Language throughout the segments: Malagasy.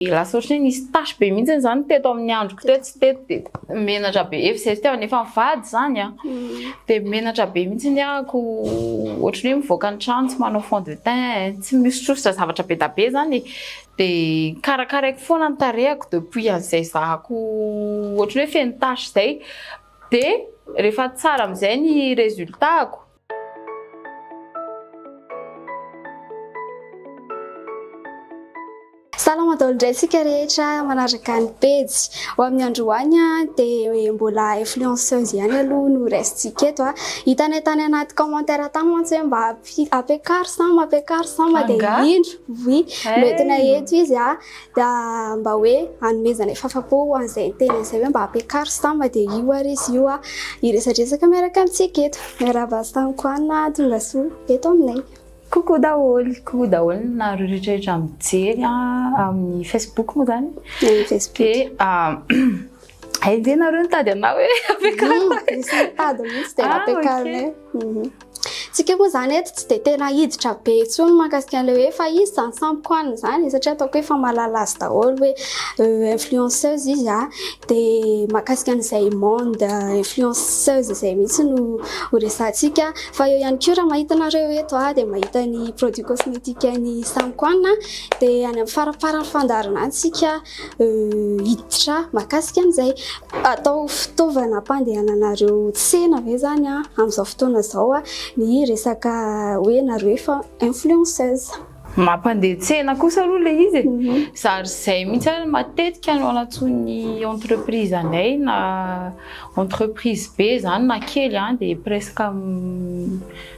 Lasaotra hoe nisy tasy be mihitsy zany teto amin'ny androko teto tsy teto de menatra be efa teo nefa mivady zany a de menatra be mihitsy ako ohatry hoe mivoaka ny trano tsy manao fond de teint tsy misotrosotra zavatra be da be zany de karakaraiko foana ny tarehako depuis an'izay zahako ohatry hoe feno tasy zay de rehefa tsara am'izay ny résultatako. Salama taolondraitsika rehetra manaraka ny pejy ho amin'ny androany dia mbola influenceuse ihany aloha no raisitsika eto hitanay tany anaty commentaire tany mantsy hoe mba apekary samba dia indro oui noentina eto izy da mba hoe hanomezana fahafapo ho an'izay tena izay hoe mba apekary samba dia io ary izy io iresadresaka miaraka amintsika eto miarabasy koana tonga soa eto aminay. Coucou daholo nareo rehetrarehetra mijery amin'ny Facebook moa zany. Facebook. Hain'izay nareo nitady anao hoe apekary. Misy mitady mihitsy dia apekary. Tsika moa zany eto tsy dia tena hiditra be intsony mahakasika an'ilay hoe fa izy zany samby koanina zany satria ataoko hoe fa mahalala azy daholo hoe influenceuse izy dia mahakasika an'izay monde influenceuse izay mihitsy no resantsika fa eo ihany koa raha mahita anareo eto dia mahita ny produit cosmétique ny samby koanina dia any amin'ny faraparany fandarana antsika hiditra mahakasika an'izay atao fitaovana mpandehananareo tsena ve zany amin'izao fotoana izao ny resaka hoe nareo efa influenceuse. Mampandeha tsena kosa aloha le izy zary zay mihitsy matetika no anatsony entreprise anay na entreprise be zany na kely dia presque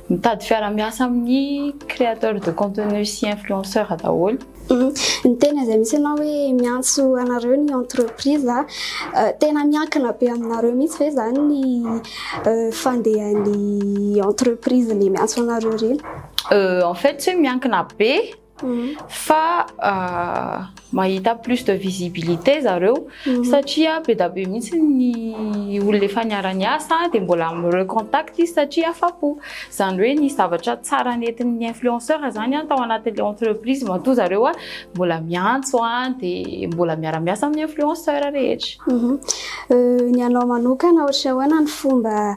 mitady fiara-miasa amin'ny créateur de contenu sy influenceur daholo. Ny tena izay misy ianao hoe miantso anareo ny entreprise tena miankina be aminareo mihitsy ve zany ny fandehan'ny entreprise le miantso anareo reny? En fait tsy miankina be fa mahita plus de visibilité zareo satria be da be mihitsy ny olona efa niara-niasa dia mbola mirecontact izy satria afapo zany hoe ny zavatra tsara nentin'ny influenceur zany tao anatin'ilay entreprise matoa zareo mbola miantso dia mbola miara-miasa amin'ny influenceur rehetra. Ny anao manokana ohatra ahoana ny fomba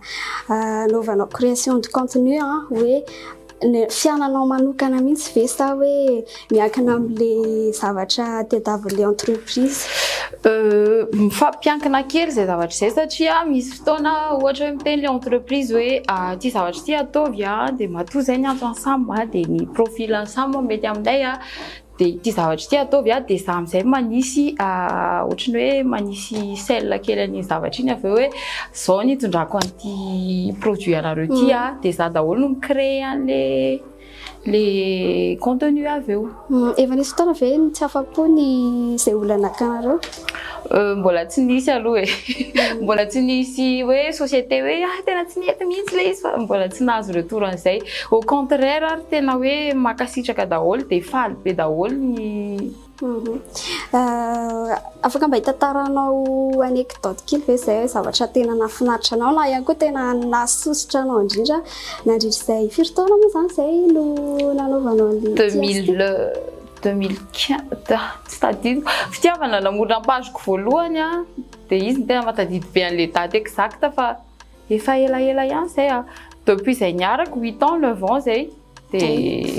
anaovanao création de contenu hoe fiananao manokana mihitsy ve sa hoe miankina amin'ilay zavatra tadiavin'ilay entreprise? Mifampiankina kely zay zavatra zay satria misy fotoana ohatra hoe miteny ilay entreprise hoe ty zavatra ty ataovy dia matoa zay ny antso ensemble dia ny profil ensemble mety aminay dia ty zavatra ty ataovy dia za amin'izay manisy ohatrany hoe manisy sel kely an'iny zavatra iny avy eo hoe zao ny itondrako an'ity produit anareo ty dia za daholo no micrée an'le contenu avy eo. Efa nisy fotoana ve tsy afapo ny izay olona nakanareo? Mbola tsy nisy aloha mbola tsy nisy hoe société hoe tena tsy nety mihitsy le izy fa mbola tsy nahazo retour an'izay. Au contraire ary tena hoe makasitraka daholo dia faly be daholo ny afaka mba hitantaranao anecdote kely ve zay zavatra tena nahafinaritra anao na ihany koa tena nasositra anao indrindra nandritra izay firy taona moa zany zay no nanaovanao an'ilay 2015 tsy tadidiko fitiavana namoram-pazoko voalohany dia izy ny tena mahatadidy be an'ilay date exacte fa efa ela ihany zay depuis izay niarako 8 ans 9 ans zay dia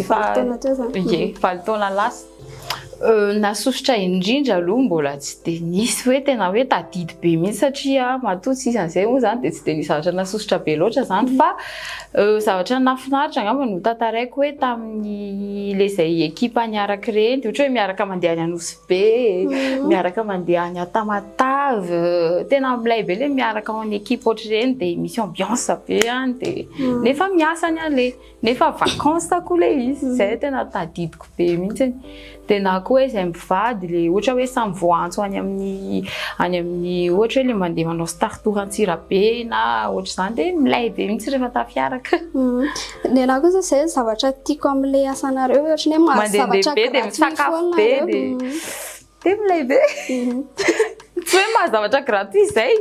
efa taona lasa. Nasositra indrindra aloha mbola tsy dia nisy hoe tena hoe tadidy be mihitsy satria matoa tsy isy an'izay moa zany dia tsy dia nisy zavatra nasositra be loatra zany fa zavatra nafinaritra angamba no tantaraiko hoe tamin'ny le izay ekipa niaraka ireny dia ohatra hoe miaraka mandeha any Anosy Be miaraka mandeha any Tamatave tena milay be le miaraka ao amin'ny ekipa ohatra ireny dia misy ambiance be dia nefa miasa any an'le nefa vacances koa le izy izay tena tadidiko be mihitsy dia na koa hoe izay mivady le ohatra hoe samy voantso any amin'ny ohatra hoe le mandeha manao start-tour Antsirabe na ohatra izany dia milay be mihitsy rehefa tafiaraka. Ny anahy koa izay zavatra tiako amin'ilay asanareo ohatra hoe mahazavatra gratuit dia misakafo be dia milay be. Tsy hoe mahazavatra gratuit izay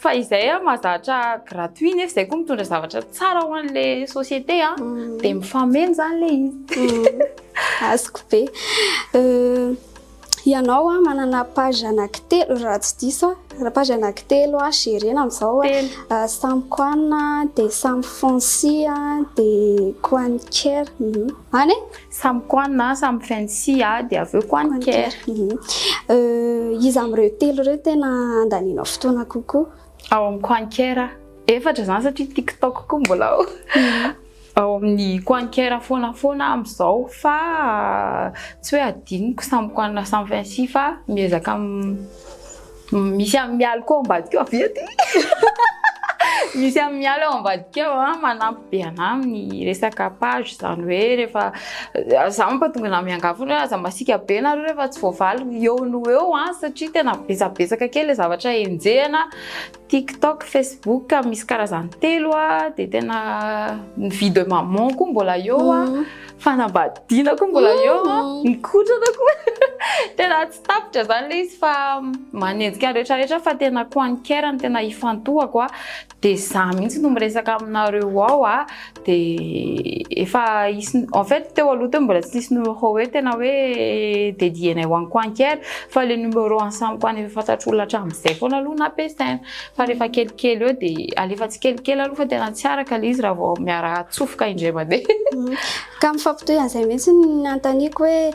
fa izay mahazatra gratuit nefa izay koa mitondra zavatra tsara ho an'ilay société dia mifameno zany le izy. Azoko be. Ianao manana page anankitelo raha tsy diso page anankitelo Gérena amizao Sam Kwan de Sam Fancy de Kwanker any Sam Kwan Sam Fancy de aveo Kwanker izy amreo telo reo tena andaninao fotoana kokoa ao amin'ny Kwanker efatra zany satria TikTok koa mbola ao amin'ny Kwanker foana amizao fa tsy hoe adiniko Sam Kwan Sam Fancy fa miezaka misy amin'ny mialy koa ambadika avy aty misy amin'ny mialy ao ambadika manampy be anahy amin'ny resaka page zany hoe rehefa za mampatonga anahy miangavy aza masika be nareo rehefa tsy voavaly eo no eo satria tena besabesaka kely le zavatra enjehana TikTok, Facebook misy karazany telo de tena ny video maman koa mbola eo fanambadiana koa mbola eo mikotrana koa tena tsy tapitra zany le izy fa manenjika rehetrarehetra fa tena Kwanker tena ifantohako de za mihitsy no miresaka aminareo ao de efa en fait teo aloha teo mbola tsy nisy numéro hoe tena hoe dédienay ho an'ny Kwanker fa le numéro ensemble Kwan efa fantatr'olona hatramin'izay foana aloha nampiasaina fa rehefa kelikely eo de alefa tsy kelikely aloha fa tena tsy araka le izy raha vao miara atsofoka indray mandeha ka mifampitohy an'izay mihitsy ny antaniko hoe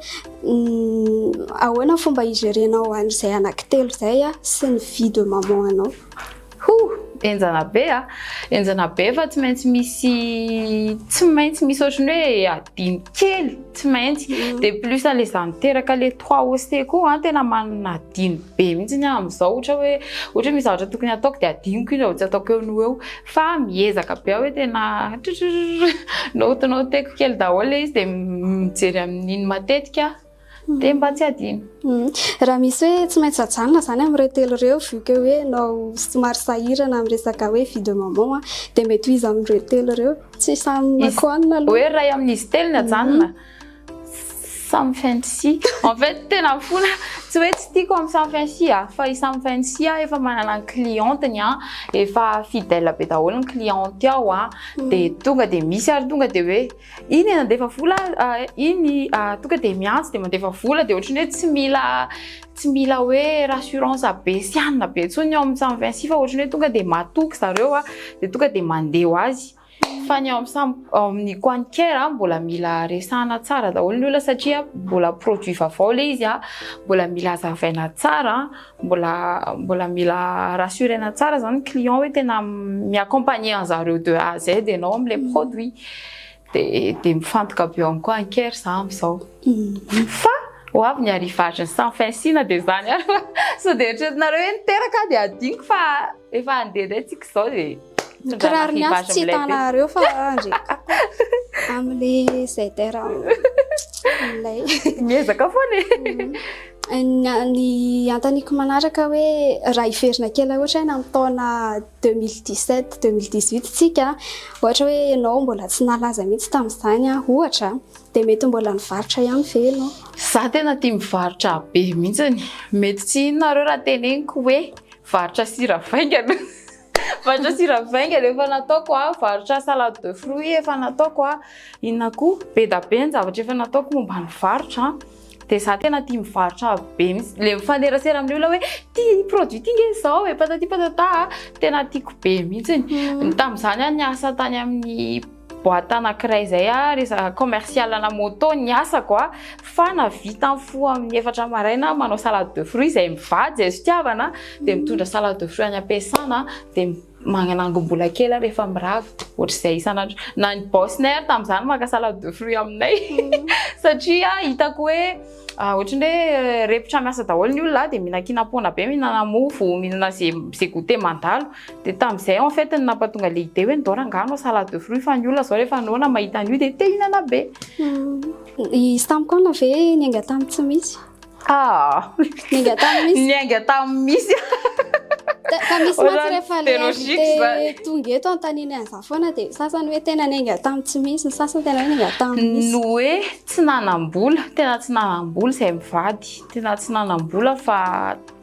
ahoana fomba igerenao an'izay anankitelo zay sy ny vie de maman anao enjana be fa tsy maintsy misy otrany hoe adiny kely tsy maintsy de plus le za miteraka le 3 OC koa tena manana adiny be mihitsy amizao ohatra misy zavatra tokony ataoko de adiniko iny tsy ataoko eo no eo fa miezaka be hoe tena noteko kely daholo le izy de mijery amin'iny matetika de mba tsy adino raha misy hoe tsy maintsy ajanona zany am'ireo telo reo vu que hoe nao somary sahirana amin'ny resaka hoe vie de maman de mety izy am'ireo telo reo tsy samy koanina aloha hoe ray amin'izy telo ny ajanona Sam Fancy en fait tena fona tsy hoe tsy tiako amin'ny Sam Fancy fa i Sam Fancy efa manana ny clienteny efa fidèle be daholo ny cliente ao de tonga de misy ary tonga de hoe iny nandefa vola iny tonga de miantso de mandefa vola de ohatrany hoe tsy mila hoe rassurance be sy anina be tsony ao amin'ny Sam Fancy fa ohatrany hoe tonga de matoky zareo de tonga de mandeha ho azy fa ny amin'ny Kwanker mbola mila resana tsara daholo ny olona satria mbola produit vaovao le izy mbola mila azavaina tsara mbola mila rassurena tsara zany client hoe tena miaccompagner an'zareo de A à Z enao am'le produit de mifantoka be amin'ny Kwanker za am'izao fa avy ny arrivage ny Sam Fancy de zany ary fa so de eritreretinareo hoe niteraka de adiniko fa efa andeha tsika zao de kiraro ny asy tsy hitanareo fa am'le zay tera ilay miezaka foana ny antaniko manaraka hoe raha iverina kely ohatra na amin'ny taona 2017 2018 tsika ohatra hoe ianao mbola tsy nalaza mihitsy tamin'izany ohatra de mety mbola nivarotra ihany velo za tena tia mivarotra be mihitsy mety tsy inonareo raha teneniko hoe varotra sira vaingana varotra sira vaingana efa nataoko varotra salade de fruits efa nataoko inona koa be da be ny zavatra efa nataoko momba ny varotra de za tena tia mivarotra be mihitsy le mifanerasera amin'ny olona hoe ty produit ty nge zao patati patata tena tiako be mihitsy tamin'izany niasa tany amin'ny boîte anankiray zay resaka commercial ana moto niasako fa navita ny fo amin'ny 4 maraina manao salade de fruits zay mivady zay fitiavana de mitondra salade de fruits any ampiasana de magnanangom-bola kely rehefa mirava ohatr'izay isanandro na ny bossinay tamin'izany maka salade de fruits aminay satria hitako hoe ohatrany hoe repotra miasa daholo ny olona de mihinan-kinapona be mihinana mofo mihinana zay goûter mandalo de tamin'izay en fait nampatonga le idée hoe ndao rangano salade de fruits fa ny olona zao rehefa noana mahita an'io de te hihinana be izy tamiko na ve nianga tamin'ny tsy misy nianga tamin'ny misy nianga tamin'ny misy ka misy matsy rehefa le tonga eto antaniny an'izany foana de sasany hoe tena nianga tamin'ny tsy misy ny sasany tena hoe nianga tamin'ny misy no hoe tsy nanam-bola tena tsy nanam-bola zay mivady tena tsy nanam-bola fa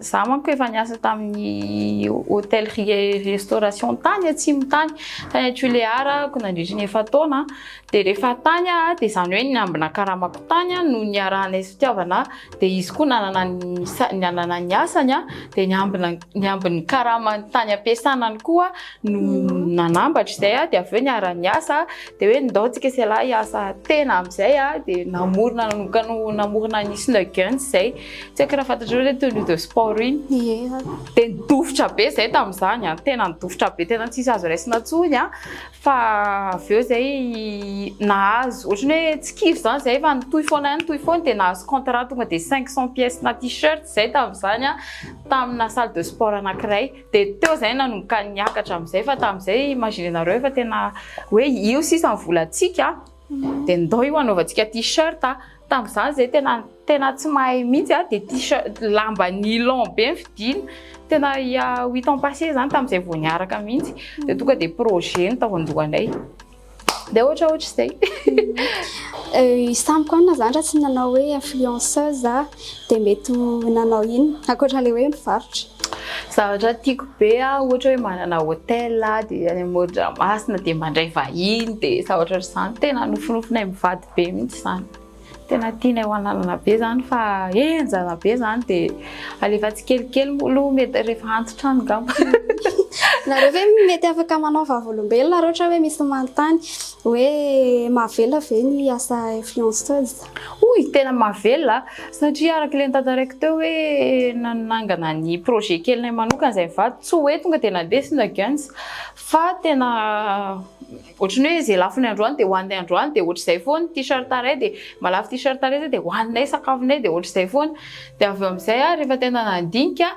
za manko efa niasa tamin'ny hôtellerie restauration tany atsimo tany Tuléar ko nandritra ny efa taona de rehefa tany de zany hoe niambina karamako tany no niarahanay fitiavana de izy koa nanana ny asany de niambiny karamany tany ampiasanany koa no nanambatra izay de avy eo niara niasa de hoe ndao tsika sela hiasa tena amizay de namorona ny Snuggins zay tsy haiko raha fantatrao hoe tenue de sport iny de nidofotra be zay tam'izany tena nidofotra be tena tsisy azo raisina tsony fa avy eo zay nahazo ohatrany hoe tsy kivy zany zay fa nitohy foana de nahazo contrat tonga de 500 pièces na t-shirt zay tam'izany tamina salle de sport anankiray de teo zay nanomboka niakatra amizay fa tamizay imaginenareo efa tena hoe io sisa ny volantsika de ndao io anaovantsika t-shirt tam'izany zay tena tsy mahay mihitsy de t-shirt lamba nylon be fidiny tena 8 ans passé zany tamizay vao niaraka mihitsy de tonga de projet ny tavandohanay de ohatry zay samy koa na zany raha tsy nanao hoe influenceuse de mety nanao ino ankoatran'le hoe mivarotra zavatra tiako be ohatra hoe manana hôtel de any Modramasina de mandray vahiny de zavatra zany tena nofinofinay mivady be mihitsy zany tena tianay hoanana be zany fa enjana be zany de alefa tsy kelikely molo mety rehefa antitra any gamba nareo ve mety afaka manao vavolombelona raha ohatra hoe misy manontany hoe mahavelona ve ny asa influenceuse oy tena mahavelona satria araka le nitantaraiko teo hoe nanangana ny projet kelinay manokana zay mivady tsy hoe tonga de nandeha Snuggins fa tena ohatrany hoe zay lafiny androany de hoanay androany de ohatr'izay foana t-shirt aray de malafy t-shirt aray zay de hoaninay sakafonay de ohatr'izay foana de avy amizay rehefa tena nandinika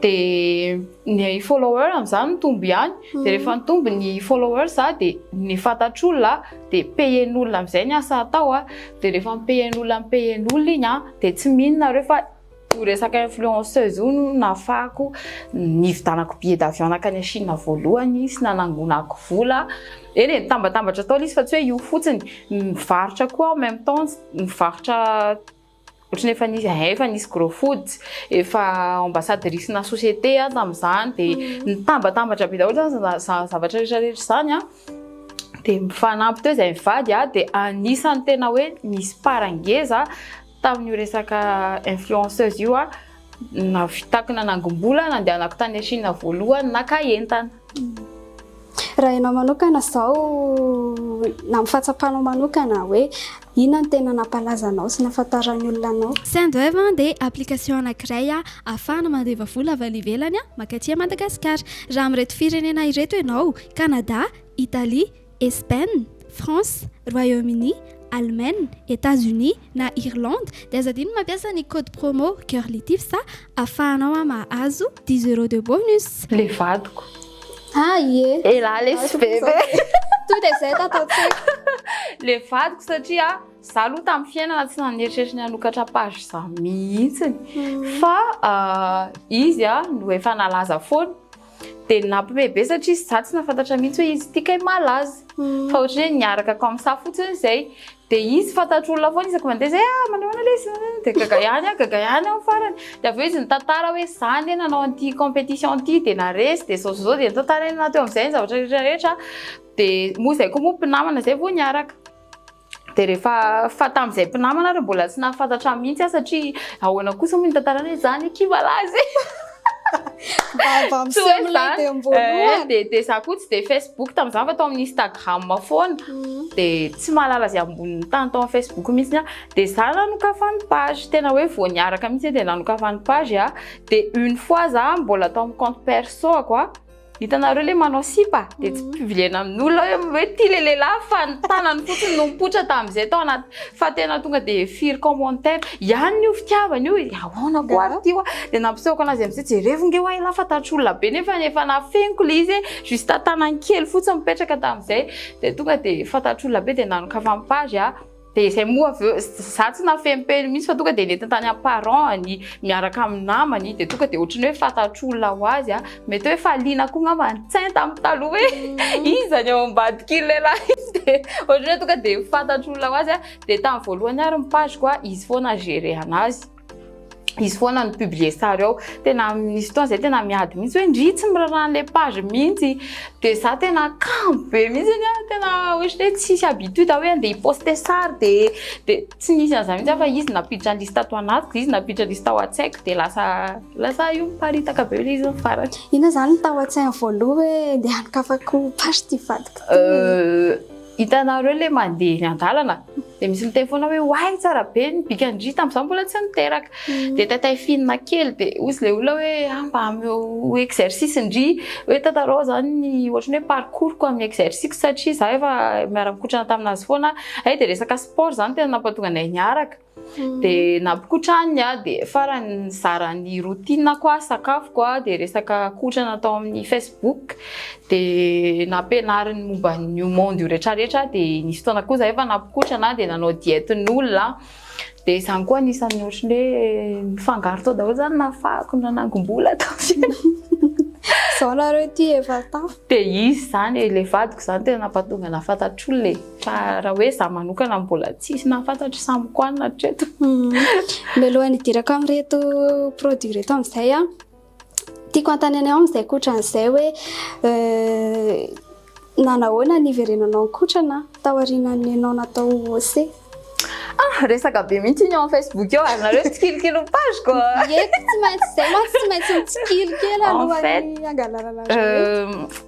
de ny follower am'izany mitombo ihany de rehefa nitombo ny followers de ny fantatr'olona de payen'olona amizay ny asa atao de rehefa payen'olona iny de tsy mihinana reo fa io resaka influenceuse io no nafako nividanako billet d'avion nakany Chine voalohany sy nanangonako vola eny nitambatambatra tao izy fa tsy hoe io fotsiny mivarotra koa en même temps mivarotra ohatrany efa nisy gros food efa ambassadrice na société tam'izany de nitambatambatra be daholo zany zavatra rehetrarehetra zany de mifanampy teo zay mivady de anisany tena hoe misy parangeza tamin'io resaka influenceuse io navitako nanangom-bola nandehanako tany Chine voalohany naka entana raha ianao manokana zao na mifatsapanao manokana hoe inona ny tena nampalaza anao sy nafantaran'ny olona anao Sendwave dia application anankiray ahafahana mandeva vola avy any ivelany makatỳ Madagasikara raha amin'ireto firenena ireto ianao Canada, Italie, Espagne, France, Royaume-Uni, Allemagne, États-Unis na Irlande dia azadiny mampiasa ny code promo Curlitif ahafahanao mahazo 10 € de bonus. Le vadiko. Ie. Et là les bébé. Tout est zay tatao-tsaiko. Le vadiko satria za aloha tamin'ny fiainana tsy nanieritreritry ny hanokatra page za mihitsiny fa izy no efa nalaza foana de nampibebe satria za tsy nafantatra mihitsy hoe izy ity kay malaza fa ohatrany hoe niarakako amin'sa fotsiny zay de izy fantatr'olona foana isaka mandeha zay manao lesy de gagayany amin'ny farany de avy eo izy nitantara hoe zany nanao an'ity compétition ity de naresy de zao de nitantara nateo amin'izay ny zavatra rehetrarehetra de moa zay koa moa mpinamana zay vao niaraka de rehefa fa tamin'izay mpinamana ary mbola tsy nafantatra mihitsy satria ahoana kosa moa nitantarana hoe zany kivalazy de za koa tsy de Facebook tamin'izany fa tao amin'ny Instagram foana de tsy mahalala zay amboniny tany tao amin'ny Facebook mihitsy de za nanokafany page tena hoe vao niaraka mihitsy de nanokafany page de une fois za mbola tao amin'ny compte perso hitanareo le manao sipa de tsy publiena amin'olona hoe ty le lehilahy fa ny tanany fotsiny no mipoitra tamin'izay tao anaty fa tena tonga de firy commentaire ihany io fitiavany io ahoana koa ary ty de nampisehoko anazy amin'izay jerevonge hoa ila fantatr'olona be nefa nafeniko le izy juste tanany kely fotsiny mipetraka tamin'izay de tonga de fantatr'olona be de nanokafany page de zay moa avy eo za tsy nafempeny mihitsy fa tonga de netantany parent-any miaraka amin'ny namany de tonga de ohatrany hoe fantatr'olona ho azy mety hoe faliana koa ngamba nitsainy tamin'ny taloha hoe izany ao ambadikiny lehilahy izy de ohatrany hoe tonga de fantatr'olona ho azy de tamin'ny voalohany ary ny page koa izy foana géré anazy izy foana ny publier sary ao tena misy fotoana zay tena miady mihitsy hoe ndry tsy mirarana page mihitsy de za tena kambo be mihitsy tena ohatry hoe tsisy habitude hoe andeha hiposter sary de tsy nisy an'izany mihitsy fa izy napiditra lista tao anatiko izy napiditra lista ao an-tsaiko de lasa io miparitaka be le izy ny farany. Ina zany tao an-tsainy voaloha hoe andeha hanokafako page ty vadiko hitanareo le mandeha ny an-dalana de misy miteny foana hoe oay tsara be ny bikandry tamin'izany mbola tsy niteraka de tatay finina kely de ozy le olona hoe mba ameo exercice ndry hoe tatarao zany ny ohatrany hoe parcours ko amin'ny exercice satria za efa miara-mikotrana taminazy foana de resaka sport zany tena nampatonga anay niaraka de nampikotraniny de farany zarany routine koa sakafo koa de resaka kotrana atao amin'ny Facebook de nampianariny momba ny monde io rehetrarehetra de nisy fotoana koa za efa nampikotrana de nanao diety n'olona de zany koa anisan'ny ohatrany hoe mifangaro tao daholo zany nafahako nanangom-bola tao zao nareo ty efa tafo de izy zany le vadiko zany tena nampatonga nafantatry olona fa raha hoe za manokana mbola tsisy nafantatry samy koanina hatreto. Mialohan'ny hidirako amin'reto produit reto amin'izay tiako antananay amin'izay kotran'izay hoe nanahoana niverenanao kotrana tao aorianan'ny anao natao OC? Resaka be mihitsy iny ao Facebook eo ary nareo tsikilikily page koa. Eko tsy maintsy zay tsy maintsy mitsikilykely alohan'ny angalarana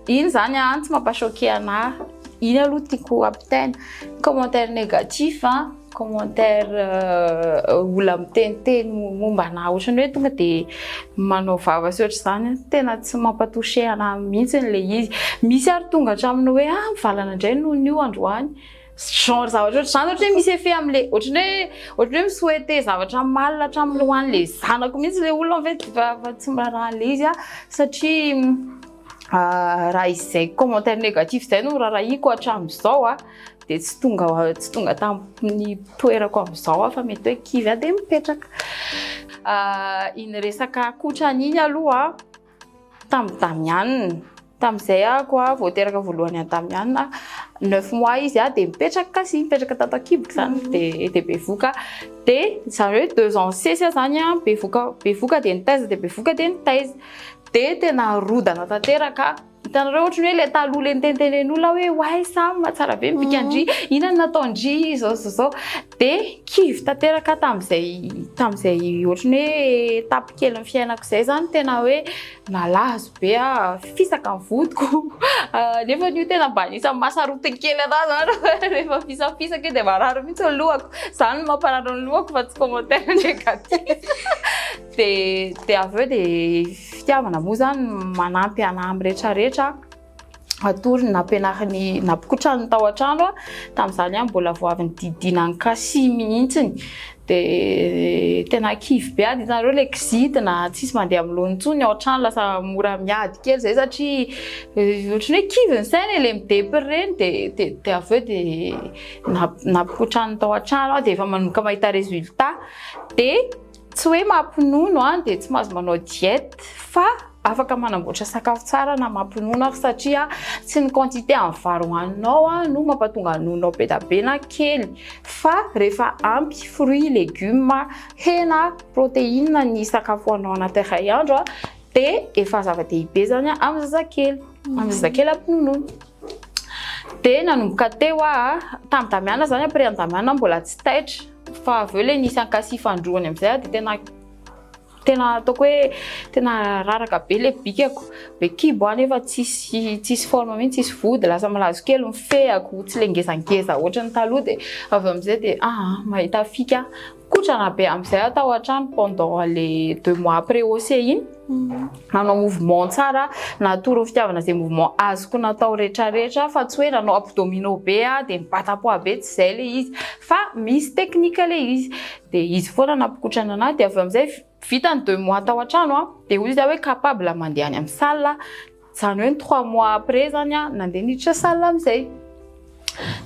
iny zany tsy mampachoqué anahy iny aloha tiako ampitaina commentaire négatif commentaire olona miteniteny momba anahy ohatrany hoe tonga de manao vava sy ohatra zany tena tsy mampatouché anahy mihitsy le izy misy ary tonga hatraminy hoe mivalana indray noho n'io androany genre zavatra ohatr'izany ohatra hoe misy effet am'le ohatrany hoe misouhaité zavatra mal hatramin'ny hoan'le zanako mihitsy le olona en fait fa tsy mirarahana le izy satria raha izay commentaire négatif zay no rarahiko hatramin'izao de tsy tonga tamin'ny toerako amin'izao fa mety hoe kivy de mipetraka. Iny resaka kotrana iny aloha tamin'ny Damianina tam'izay koa vao teraka voalohany Damianina 9 mois izy de mipetraka tato Akiboko zany de bevoka de zany hoe 2 ans sesy zany bevoka de nitaiza de bevoka de nitaiza de tena rodana tanteraka hitanareo ohatrany hoe le taloha le nitentenen'olona hoe oay sa matsara be mibikandry ina nataondry zao de kivy tanteraka tam'izay ohatrany hoe étape kely ny fiainako zay zany tena hoe nalazo be fisaka ny vodiko nefa io tena mba anisany mahasarotiny kely anahy zany rehefa fisafisaka de marary mihitsy ny lohako zany mamparary ny lohako fa tsy commentaire négatif de aveo de fitiavana moa zany manampy anahy amin'ny rehetrarehetra atory nampianariny nampikotrany tao an-trano tamin'izany mbola vao avy nididina ny kasi mihitsiny de tena kivy be hitanareo le kizitina tsisy mandeha amin'ny lohantsony ao an-trano lasa mora miady kely zay satria ohatrany hoe kivy ny saina le midepy reny de aveo de nampikotrany tao an-trano de efa manomboka mahita résultat de tsy hoe mampinono de tsy mahazo manao diety fa afaka manamboatra sakafo tsara na mampinono satria tsy ny quantité amin'ny vary hoaninao no mampatonga nonao be da be na kely fa rehefa ampy fruits, légumes, hena, protéines ny sakafo hoaninao anaty iray andro de efa zava-dehibe zany amin'ny zazakely ampinono. De nanomboka teo tamin'ny Damianina zany après ny Damianina mbola tsy taitra fa aveo le nisy ankasi fandroany amin'izay de tena ataoko hoe tena raraka be le bikako be kibo nefa tsisy forme mihitsy tsisy vody lasa malazo kely mifehako tsy le ngezangeza ohatrany taloha de avy amin'izay de mahita fika kotrana be amin'izay tao an-trano pendant les 2 mois après OC iny nanao mouvement tsara natory fitiavana zay mouvement azoko natao rehetrarehetra fa tsy hoe nanao abdominaux be de mibata-poa be tsy zay le izy fa misy technique le izy de izy foana nampikotrana anahy de avy amin'izay vita ny 2 mois tao an-trano de izy hoe capable mandeha any amin'ny salle zany hoe 3 mois après zany nandeha niditra salle amin'izay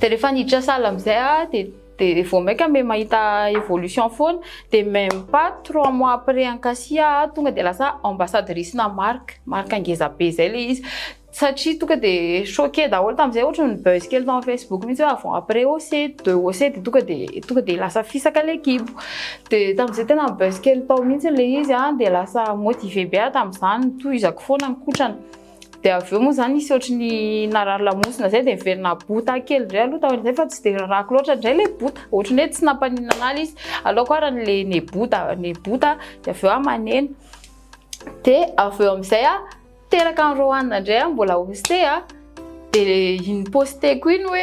de rehefa niditra salle amin'izay de de vao maika me mahita évolution foana de même pas 3 mois après Ankasia tonga de lasa ambassadrice-na marque angeza be zay le izy satria tonga de choqué daholo tam'izay ohatra ny buzz kely tao Facebook mihitsy hoe avant après OC 2 OC de tonga de lasa fisaka l'équipe de tam'izay tena buzz kely tao mihitsy le izy de lasa motivé be tam'izany tohizako foana mikotrana de aveo moa zany isy ohatrany narary lamosina zay de miverina bota kely ndray aloha tao zay fa tsy de rarako loatra ndray le bota ohatrany hoe tsy nampaninana analy izy aloko arany le ne bota de aveo manena de aveo am'izay teraka ny Roanna ndray mbola hosté de iny posteko iny hoe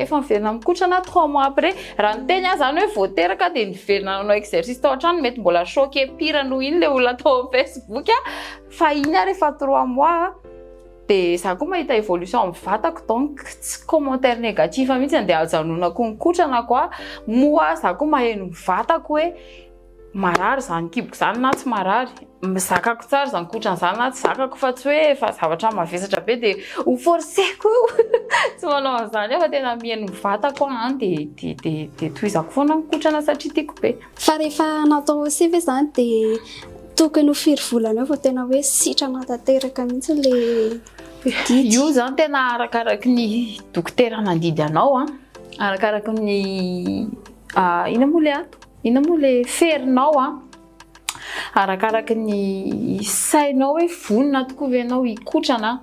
efa miverina mikotrana 3 mois après raha niteny zany hoe vao teraka de niverina nanao exercice tao an-trano mety mbola choqué pire noho iny le olona tao Facebook fa iny rehefa 3 mois de za koa mahita évolution amin'ny vatako donc tsy commentaire négatif mihitsy andeha ajanonako nikotrana koa moa za koa maheno vatako hoe marary zany kiboko zany na tsy marary mizakako tsara zany kotrana zany na tsy zakako fa tsy hoe fa zavatra mavesatra be de ho forceko tsy manao an'izany fa tena mihaino vatako de tohizako foana nikotrana satria tiako be fa rehefa natao aussi ve zany de tokony ho firy volana eo vao tena hoe sitrana tanteraka mihitsy le io zany tena arakaraky ny dokotera nandidy anao arakaraky ny ina moa le ferinao arakaraky ny sainao hoe vonona tokoa ve anao hikotrana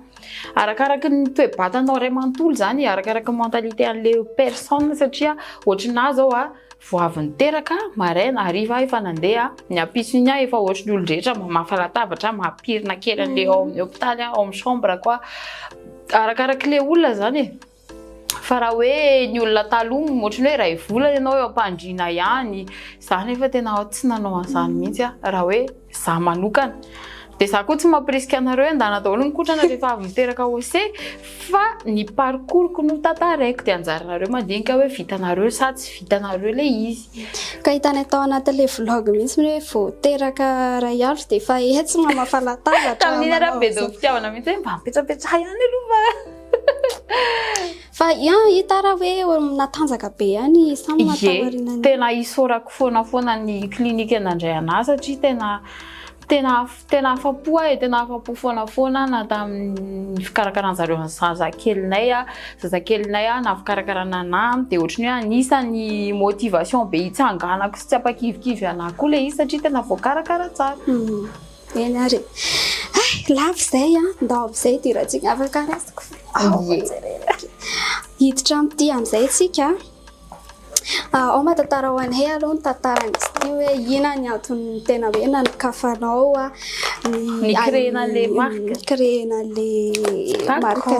arakaraky ny toe-batanao ray manontolo zany arakaraky ny mentalité an'le personne satria ohatrina zao vao avy niteraka maraina hariva efa nandeha ny ampiso iny efa ohatry ny olon-drehetra mamafa latabatra mampirina kely an'le ao amin'ny hôpitaly ao amin'ny chambre koa arakaraky le olona zany fa raha hoe ny olona taloha ohatrany hoe ray volana ianao eo ampandriana ihany zany efa tena tsy nanao an'izany mihitsy raha hoe za manokana de za koa tsy mampirisika anareo andana daholo nikotrana rehefa avy miteraka OC fa ny parcours-ko no tantaraiko de anjaranareo mandinika hoe vitanareo sa tsy vitanareo le izy ka hitany atao anatin'le vlog mihitsy hoe vao teraka ray andro de fa etsy mamafa latabatra tamin'iny araha be do fitiavana mihitsy hoe mba mipetrapetraha ihany aloha fa hita raha hoe natanjaka be ihany samy matahorinany tena isorako foana ny klinika nandray anazy satria tena afapo tena afapo foana na tamin'ny fikarakarana-zareo ny zazakelinay na fikarakarana anany de ohatrany hoe anisany motivation be hitsanganako sy tsy apakivikivy anahy koa le izy satria tena voakarakara tsara eny ary lavo zay ndao am'izay tiratsika afaka resiko hiditra am'ty am'izay tsika ao mahatantara ho anay aloha ny tantaran'izy ty hoe ina ny antony tena hoe nanikafanao ny créena le marque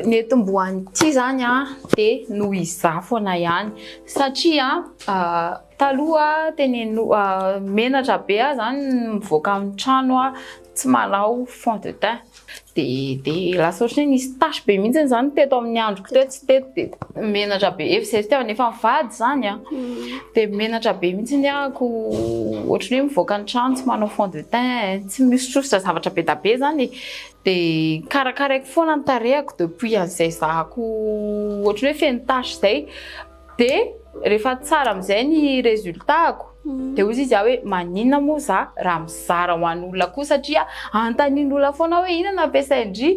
ny etombohan'ity zany de noho iza foana ihany satria taloha teneno menatra be zany mivoaka amin'ny trano tsy manao fond de teint de lasa ohatrany nisy tache be mihitsy zany teto amin'ny androko teto tsy teto de menatra be efa zay efa mivady zany de menatra be mihitsy ko ohatrany hoe mivoaka ny trano tsy manao fond de teint tsy misotrosotra zavatra be da be zany de karakaraiko foana ny tarehako depuis an'izay zahako ohatrany hoe feno tache zay de rehefa tsara am'izay ny résultatako de ozy izy hoe maninona moa za raha mizara ho an'olona koa satria antanin'olona foana hoe ina nampiasaindry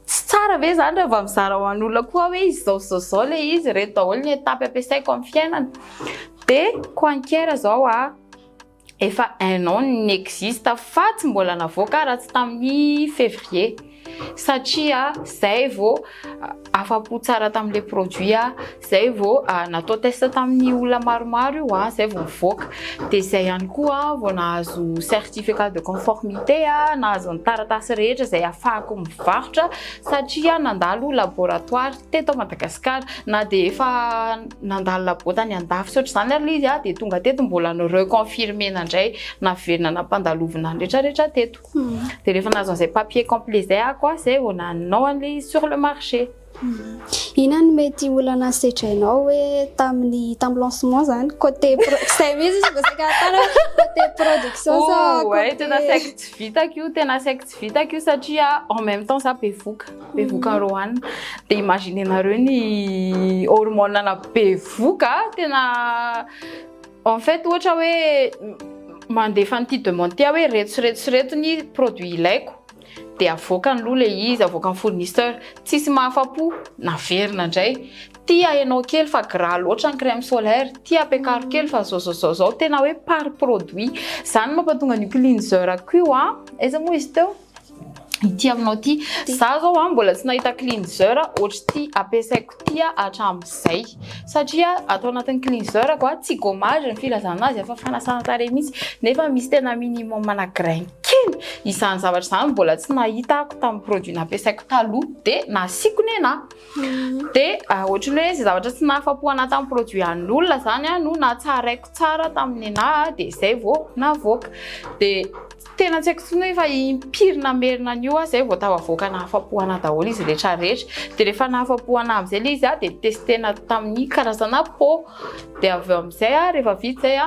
tsy tsara ve zany raha va mizara ho an'olona koa hoe izy zao le izy reto daholo ny etapy ampiasaiko amin'ny fiainana de coinquière zao efa 1 an n'existe fa tsy mbola navoaka raha tsy tamin'ny février satria zay vao afapo tsara tamin'le produit zay vao natao test tamin'ny olona maromaro io zay vao mivoaka de zay ihany koa vao nahazo certificat de conformité nahazo ny taratasy rehetra zay afahako mivarotra satria nandalo laboratoire teto Madagasikara na de efa nandalo labo tany andafy sotry zany ary izy de tonga teto mbola no reconfirmer nandray naverina nampandalovina rehetrarehetra teto de rehefa nahazo an'izay papier complet zay koa zay vao nanao an'le sur le marché Ina no mety olana setrainao hoe tamin'ny lancement zany côté c'est misy bosaka tara côté production sa ouais tena saiko tsy vitako io satria en même temps ça bevoka roana de imaginenareo ny hormone na bevoka tena en fait ohatra hoe mandefa ny demande tia hoe reto ny produit ilaiko de avoakany aloha le izy avoakany fournisseur tsisy mahafapo naverina indray tia ianao kely fa gras loatra ny crème solaire tia apekaro kely fa zao tena hoe par produit zany mampatonga ny cleanser io aiza moa izy teo ity aminao ty za zao mbola tsy nahita cleanser ohatry ty ampiasaiko tia hatramin'izay satria atao anatin'ny cleanser koa tsy gommage ny filazana azy efa fanasana tarehy mihitsy nefa misy tena minimum mana grain kely izany zavatra zany mbola tsy nahitako tamin'ny produit nampiasaiko taloha de nasiko nenahy de ohatry ny hoe zay zavatra tsy nahafapo anahy tamin'ny produit an'olona zany no natsaraiko tsara tamin'ny nenahy de zay vao navoaka de tena tsy haiko tsony hoe fa impirina merina an'io zay vao tavavoaka nahafapoana daholo izy rehetra de rehefa nahafapoana am'izay le izy de testena tamin'ny karazana pot de avy eo am'izay rehefa vita zay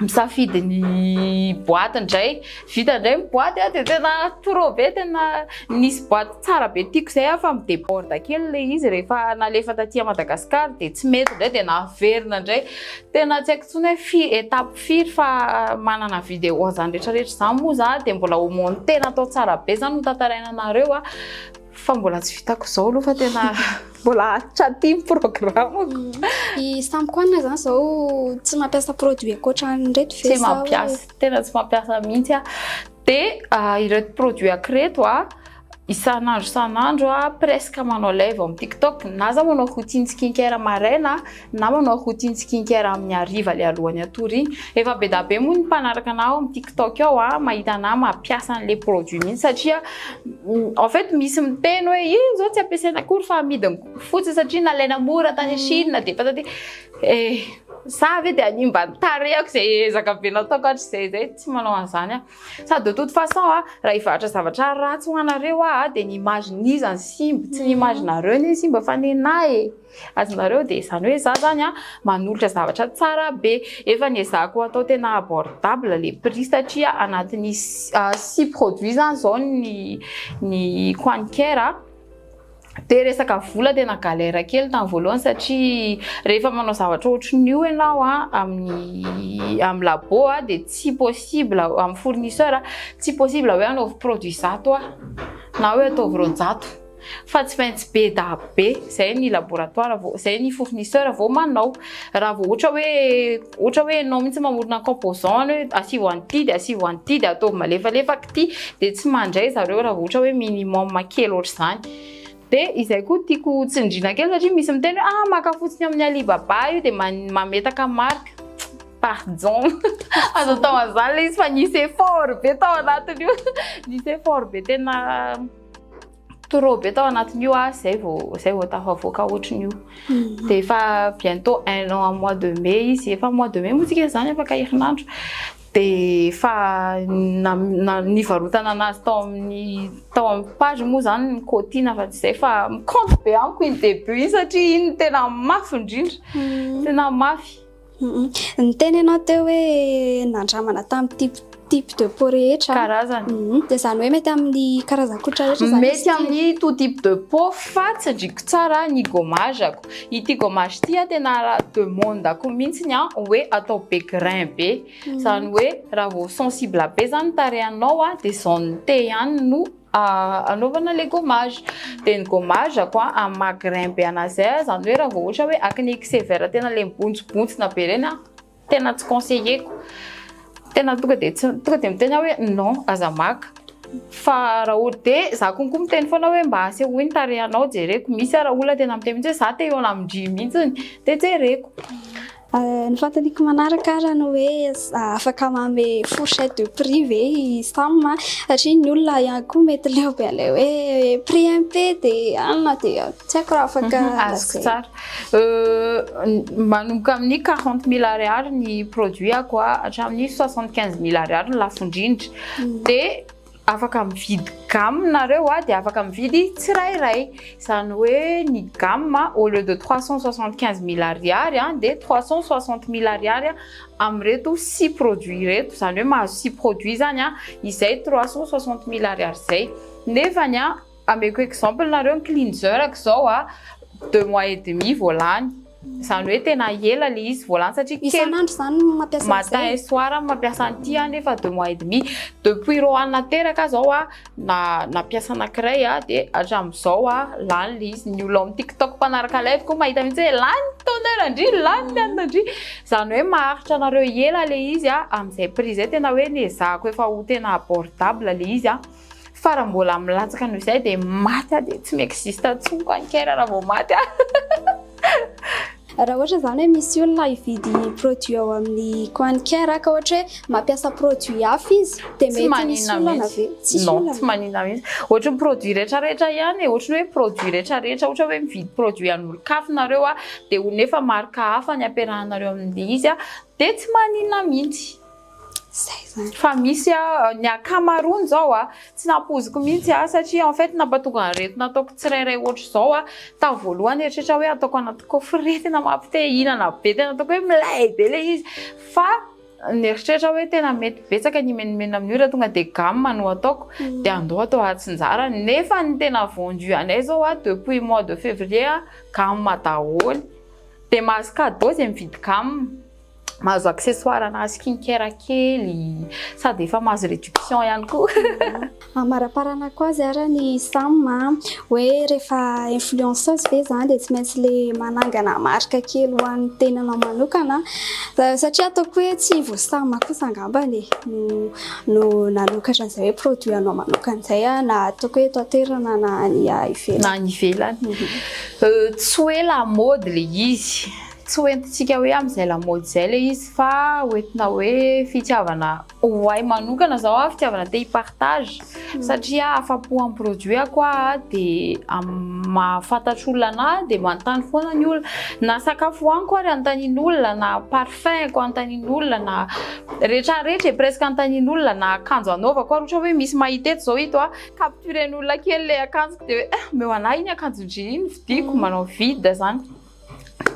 misafidy ny boîte indray vita indray ny boîte de tena trop be tena nisy boîte tsara be tiako zay fa midéborde kely le izy rehefa nalefa taty Madagasikara de tsy mety indray de naverina indray tena tsy haiko tsony hoe étape firy fa manana vidéo zany rehetrarehetra zany moa za de mbola homony tena atao tsara be zany no tantaraina anareo fa mbola tsy vitako zao aloha fa tena mbola traty programme I samkoana zany zao tsy mampiasa produit ankoatran'ny reto fe tsy mampiasa tena tsy mampiasa mihitsy de ireto produit akreto isanandro presque manao live amin'ny TikTok na za manao routine skincare maraina na manao routine skincare amin'ny hariva le alohany atory efa be da be moa ny mpanaraka anao amin'ny TikTok ao mahita anao mampiasa an'le produit mihitsy satria en fait misy miteny hoe io zao tsy ampiasaina akory fa amidiny fotsiny satria nalaina mora tany Chine de patati sa ve de animba tarehako zay ezaka be nataoko hatrizay tsy manao an'izany sady de toute façon raha hivatra zavatra ratsy ho anareo de ny image-n'izy ny simba tsy ny image-nareo ny simba fa nenahy azonareo de zany hoe za zany manolotra zavatra tsara be efa niezahako atao tena abordable le prix satria anatin'ny 6 produits zany zao ny skincare de resaka vola tena galère kely tamin'ny voalohany satria rehefa manao zavatra ohatrin'io ianao amin'ny labo de tsy possible amin'ny fournisseur tsy possible hoe anaovy produit zato na hoe ataovy roanjato fa tsy maintsy be da be zay ny laboratoire zay ny fournisseur vao manao raha vao ohatra hoe anao mihitsy mamorona composant hoe asivo an'ity de ataovy malefalefaky ty de tsy mandray zareo raha vao ohatra hoe minimum kely ohatry zany de izay koa tiako tsindrina kely satria misy miteny hoe maka fotsiny amin'ny Alibaba io de mametaka marque pardon azo tao an'izany le izy fa nisy effort be tao anatiny io nisy effort be tena trop be tao anatiny io zay vao tafavoaka ohatrin'io de efa bientôt 1 an à mois de mai izy efa mois de mai motsika zany afaka herinandro de fa nivarotana anazy tao amin'ny page moa zany ny Cotina fa tsy zay fa compte be amiko iny début iny satria iny tena mafy indrindra tena mafy ny teny ianao teo hoe nandramana tamin'ny type de peau rehetra karazany de zany hoe mety amin'ny karazan-kotra rehetra zany mety amin'ny tout type de peau fa tsy andriko tsara ny gommage ako ity gommage ty tena demandako mihitsy hoe atao be grain be zany hoe raha vao sensible be zany tarehanao de zone T ihany no anaovana le gommage de ny gommage amin'ny maha-grain be anazy zany hoe raha vao ohatra hoe acné sévère tena le mibontsibontsina be reny tena tsy conseilleko tena tonga de miteny hoe non aza maka fa raha ohatra de za konkoa miteny foana hoe mba asehoiny tarehanao jereko misy raha olona tena miteny mihitsy za te eo amin'ny 10 mihitsy de jereko ny fantaniko manaraka raha no hoe afaka mame fourchette de prix ve samy satria ny olona ihany koa mety leo be le hoe prix MP de anona de tsy haiko raha afaka azoko tsara manomboka amin'ny 40 000 ariary ny produit hatramin'ny 75 000 ariary ny lafo indrindra de afaka mividy gamme nareo dia afaka mividy tsirairay. Izany hoe ny gamme au lieu de 375 000 ariary dia 360 000 ariary amireto 6 produits reto. Izany hoe mahazo 6 produits zany izay 360 000 ariary zay. Nefany ameko exemple nareo ny cleanser zao 2 mois et demi volany. Izany hoe tena ela le izy volany satria kely isan'andro zany mampiasa matin et soir mampiasa an'ity nefa 2 mois et demi. Depuis roanina teraka zao nampiasa anankiray dia hatramin'izao lany le izy. Ny olona amin'ny TikTok mpanaraka live koa mahita mihitsy hoe lany tonner andry, lany andry. Izany hoe maharitra anareo ela le izy amin'izay prix zay. Tena hoe nezahako efa ho tena abordable le izy fa raha mbola milatsaka noho izay dia maty dia tsy mi-existe tsonko ankera raha vao maty. Raha ohatra zany hoe misy olona hividy produit ao amin'ny Quanker ka ohatra hoe mampiasa produit hafa izy dia mety misy olana ve? Non, tsy manina mihitsy. Ohatra ny produit rehetrarehetra ihany ohatra hoe produit rehetrarehetra ohatra hoe mividy produit an'olon-kafa nareo dia ho nefa marika hafa ny ampiarahanareo amin'ilay izy dia tsy manina mihitsy. Fa misy ny akamaroany zao tsy napoziko mihitsy satria en fait nampatonga aretina ataoko tsirairay ohatra zao ta voalohany eritreretra hoe ataoko anaty coffret tena mampite hihinana be tena ataoko hoe milay be le izy fa neritreritra hoe tena mety betsaka ny menimena amin'ny ora tonga dia gamme no ataoko dia andao atao atsinjara. Nefa ny tena vendu anay zao depuis mois de février gamme daholo dia mahazo cadeau zay mividy gamme. Mahazo accessoire na skincare kely sady efa mahazo réduction ihany koa. Maraparana koa azy ara ny Sam hoe rehefa influenceuse ve zany dia tsy maintsy le manangana marika kely ho an'ny tenanao manokana satria ataoko hoe tsy voasama kosa angambany no nanokatra an'izay hoe produit anao manokana izay na ataoko hoe toaterana na ny ivelany. Na ny ivelany. Tsy hoe la mode le izy. Tsy hoentintsika hoe amin'izay lamaody izay le izy fa hoentina hoe fitiavana ho ahy manokana zao fitiavana te hipartage satria afa-po amin'ny produit koa dia mahafantatra olona anahy dia manontany foana ny olona na sakafo hoaniko ary anontanian'olona na parfum ko anontanian'olona na rehetrarehetra presque anontanian'olona na akanjo anaovako ohatra hoe misy mahita eto zao ito capturen'olona kely le akanjoko dia meo anahy iny akanjo iny vidiko manao vide zany.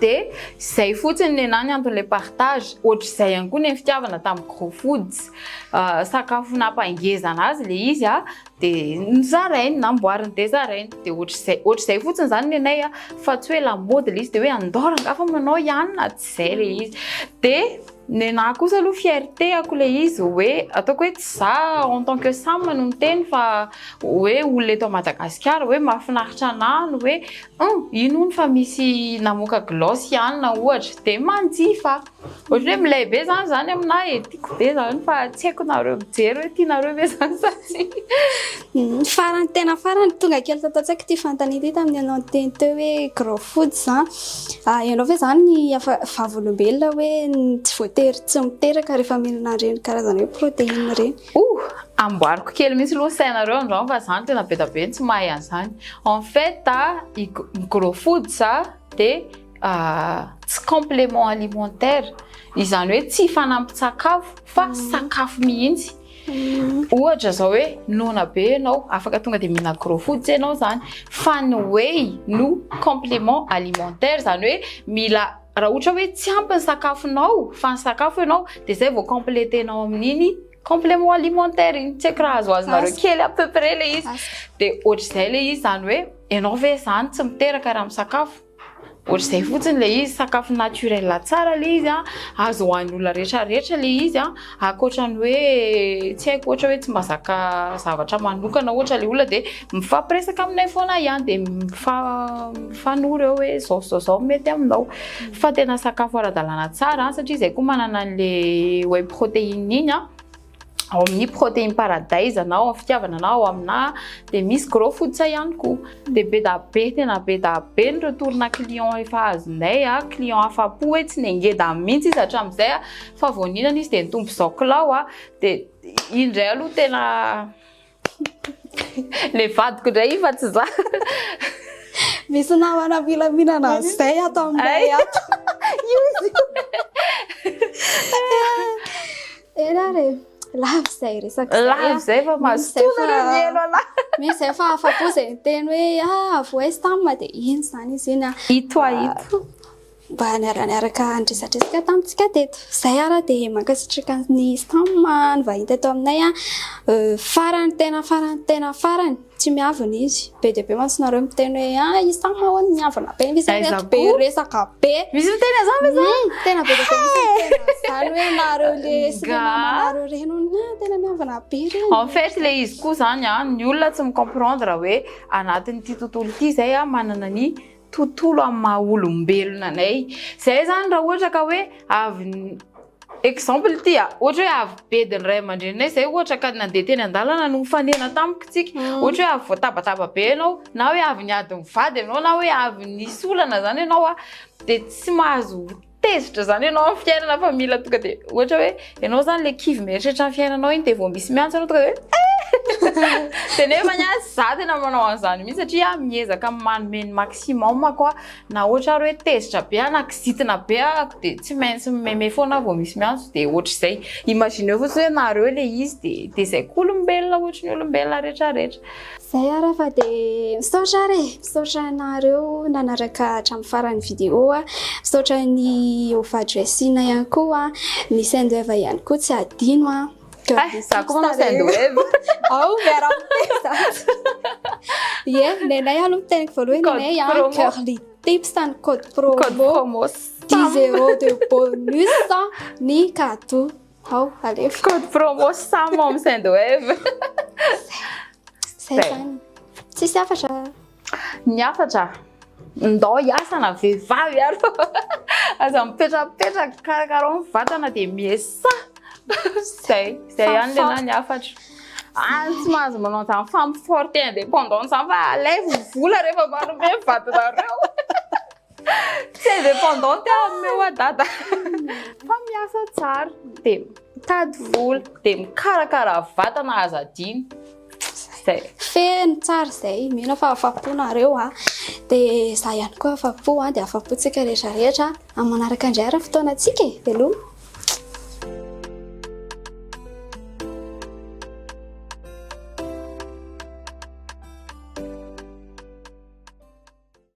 Dia izay fotsiny ny anany anton'ilay partage. Ohatr'izay ihany koa ny fitiavana tamin'ny Gros Foods sakafo nampangezana azy le izy dia nozarainy namboariny dia zarainy dia ohatr'izay fotsiny zany ny anay fa tsy hoe lamaody le izy dia hoe andora angafa manao ihany na tsy izay le izy. Dia ny anahy kosa aloha fierté ako le izy hoe ataoko hoe tsy za en tant que Sam no miteny fa hoe olona eto Madagasikara hoe mahafinaritra anahy no hoe ino fa misy namoaka gloss ihany na ohatra dia manjifa ohatra hoe milay be zany aminahy tiako be zany fa tsy haiko nareo mijery hoe tianareo ve zany sa tsy. Farany tena farany tonga kely tatatsaiko ty fanontaniana ity tamin'ny anao teny teo hoe Gros Foods ianao ve zany ny vavolombelona hoe tsy voatery tsy miteraka rehefa mihinana reny karazana hoe protéine reny. Amboariko kely misy loha sainareo androany fa zany tena be da be tsy mahay an'izany. En fait Gros Foods dia tsy complément alimentaire izany hoe tsy fanampin-tsakafo fa sakafo mihitsy. Ohatra zao hoe nona be ianao afaka tonga dia mihina Gros Foods ianao zany fa ny whey no complément alimentaire zany hoe mila raha ohatra hoe tsy ampy ny sakafonao fa ny sakafo ianao dia izay vao complétenao amin'iny complément alimentaire iny. Tsy haiko raha azoazonareo kely à peu près le izy dia ohatr'izay le izy zany hoe ianao ve zany tsy miteraka raha amin'ny sakafo. Ohatr'izay fotsiny le izy sakafo naturel tsara le izy azo hoan'ny olona rehetrarehetra le izy akoatrany hoe tsy haiko ohatra hoe tsy mazaka zavatra manokana ohatra le olona dia mifampiresaka aminay foana ihany dia mifanory eo hoe zao mety aminao fa tena sakafo ara-dalàna tsara satria izay koa manana an'le whey protéine iny ao amin'ny protéine paradise anao amin'ny fitiavana anao aminahy dia misy Gros Foods ihany koa dia be da be tena be da be ny retourna client efa azonay client afa-po hoe tsy nengeda mihitsy izy hatramin'izay fa vao nihinana izy dia nitombo zao kilao dia indray aloha tena le vadiko indray fa tsy za misy namana milaminana izay atao aminay ato. Ena re Lava izay resaka izay. Lava izay fa mazotoana reo mihaino anahy. Misy efa afa-po izay miteny hoe voestam dia ino izany izy iny Ito ito. mba niaraka andresadresaka tamintsika teto. Izay ara dia mankasitraka ny stam nyvahiny teto aminay farany tena tsy miavana izy. Be dia be mantsy nareo miteny hoe izy stam ahoana miavana be. Misy reto be resaka be. Misy miteny azany Tena be dia be misy izany hoe nareo le sy le mamanareo reny tena miavana be reny. En fait le izy koa zany ny olona tsy micomprendre hoe anatin'ity tontolo ity zay manana ny tontolo amin'ny maha olombelona anay. Zay zany raha ohatra ka hoe avy exemple ity ohatra hoe avy bedin'ny ray aman-dreninay zay ohatra ka nandeha teny an-dalana no mifanena tamiko tsika. Ohatra hoe avy voatabataba be ianao na hoe avy niady mivady ianao na hoe avy nisy olana zany ianao dia tsy mahazo tezitra zany ianao amin'ny fiainana fa mila tonga dia ohatra hoe ianao zany le kivy mieritreritra amin'ny fiainanao iny dia vao misy miantso ianao tonga dia dia nefa za tena manao an'izany mihitsy satria miezaka manome ny maximum koa na ohatra ary hoe tezitra be na kizitina be dia tsy maintsy mimeme foana vao misy miantso dia ohatr'izay. Imagineo fotsiny hoe nareo le izy dia izay koa olombelona ohatry ny olombelona rehetrarehetra. Zay ara fa dia misaotra anareo nanaraka hatramin'ny farany vidéo misaotra ny ovadresina ihany koa ny sendeva ihany koa tsy adino za koa manao sendweb. Miara-miteza. Nenay aloha miteniko voalohany nenay curly tips tany code promo 10 € de bonus ny cadeau. Alefa. Code promo samy amin'ny sendweb. Zay zany. Tsisy afatra. Ny afatra ndao hiasa na vehivavy ary aza mipetrapetraka karakara ny vatana dia miesa. Zay ihany le ny afatra. Tsy mahazo manao an'izany femme forte indépendante zany fa alaivo vola rehefa manome vatanareo. Tsy indépendante amin'ny wadada. Fa miasa tsara dia mitady vola dia mikarakara vatana aza adino. Feno tsara izay mino fa afaponareo dia za ihany koa afapo dia afapontsika rehetrarehetra amin'ny manaraka indray ara fotoanantsika veloa.